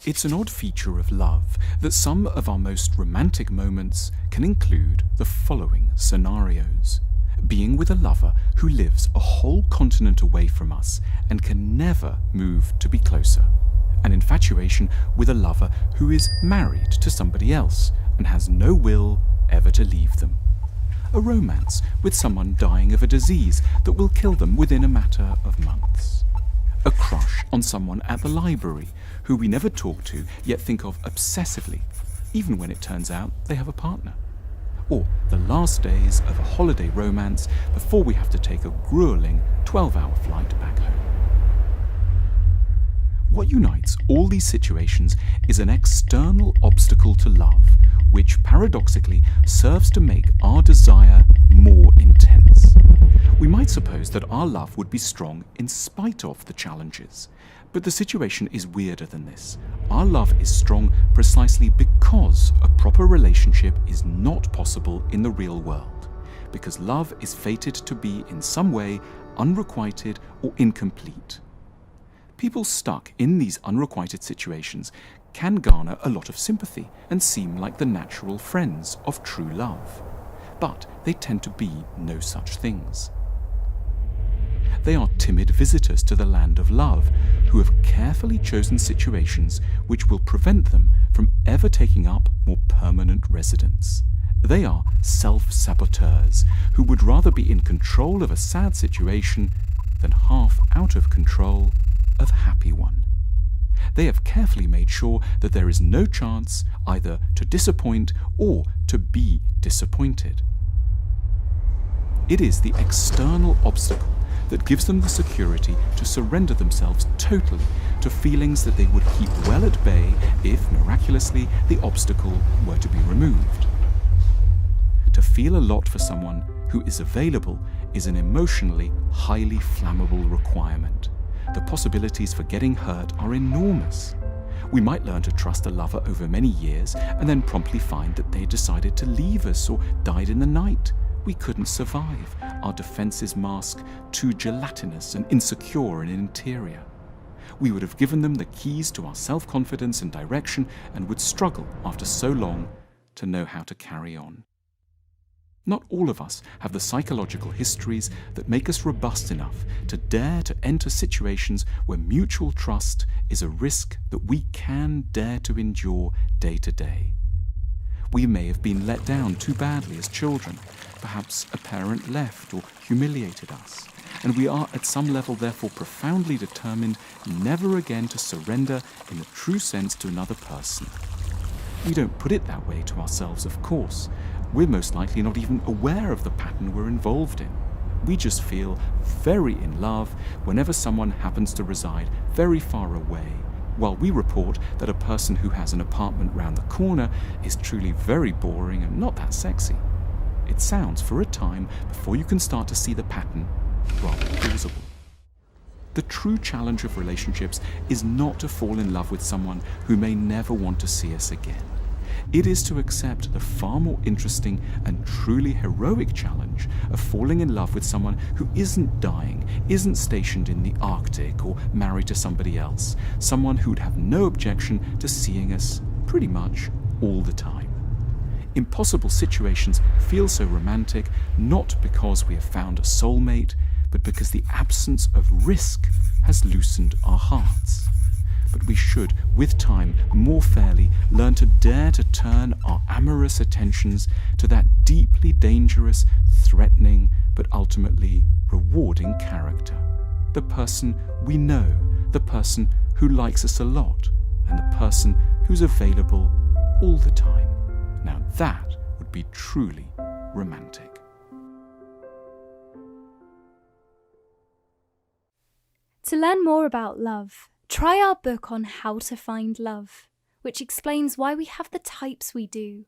It's an odd feature of love that some of our most romantic moments can include the following scenarios. Being with a lover who lives a whole continent away from us and can never move to be closer. An infatuation with a lover who is married to somebody else and has no will ever to leave them. A romance with someone dying of a disease that will kill them within a matter of months. A crush on someone at the library who we never talk to yet think of obsessively, even when it turns out they have a partner. Or the last days of a holiday romance before we have to take a grueling 12-hour flight back home. What unites all these situations is an external obstacle to love, which paradoxically serves to make our desire more intense. We might suppose that our love would be strong in spite of the challenges, but the situation is weirder than this. Our love is strong precisely because a proper relationship is not possible in the real world, because love is fated to be in some way unrequited or incomplete. People stuck in these unrequited situations can garner a lot of sympathy and seem like the natural friends of true love, but they tend to be no such things. They are timid visitors to the land of love who have carefully chosen situations which will prevent them from ever taking up more permanent residence. They are self-saboteurs who would rather be in control of a sad situation than half out of control of a happy one. They have carefully made sure that there is no chance either to disappoint or to be disappointed. It is the external obstacle that gives them the security to surrender themselves totally to feelings that they would keep well at bay if, miraculously, the obstacle were to be removed. To feel a lot for someone who is available is an emotionally highly flammable requirement. The possibilities for getting hurt are enormous. We might learn to trust a lover over many years and then promptly find that they decided to leave us or died in the night. We couldn't survive. Our defenses mask too gelatinous and insecure in interior. We would have given them the keys to our self-confidence and direction and would struggle after so long to know how to carry on. Not all of us have the psychological histories that make us robust enough to dare to enter situations where mutual trust is a risk that we can dare to endure day to day. We may have been let down too badly as children. Perhaps a parent left or humiliated us, and we are at some level therefore profoundly determined never again to surrender in the true sense to another person. We don't put it that way to ourselves, of course. We're most likely not even aware of the pattern we're involved in. We just feel very in love whenever someone happens to reside very far away, while we report that a person who has an apartment round the corner is truly very boring and not that sexy. It sounds, for a time, before you can start to see the pattern, rather plausible. The true challenge of relationships is not to fall in love with someone who may never want to see us again. It is to accept the far more interesting and truly heroic challenge of falling in love with someone who isn't dying, isn't stationed in the Arctic or married to somebody else, someone who'd have no objection to seeing us pretty much all the time. Impossible situations feel so romantic not because we have found a soulmate, but because the absence of risk has loosened our hearts. But we should, with time, more fairly learn to dare to turn our amorous attentions to that deeply dangerous, threatening, but ultimately rewarding character. The person we know, the person who likes us a lot, and the person who's available all the time. Now that would be truly romantic. To learn more about love, try our book on how to find love, which explains why we have the types we do,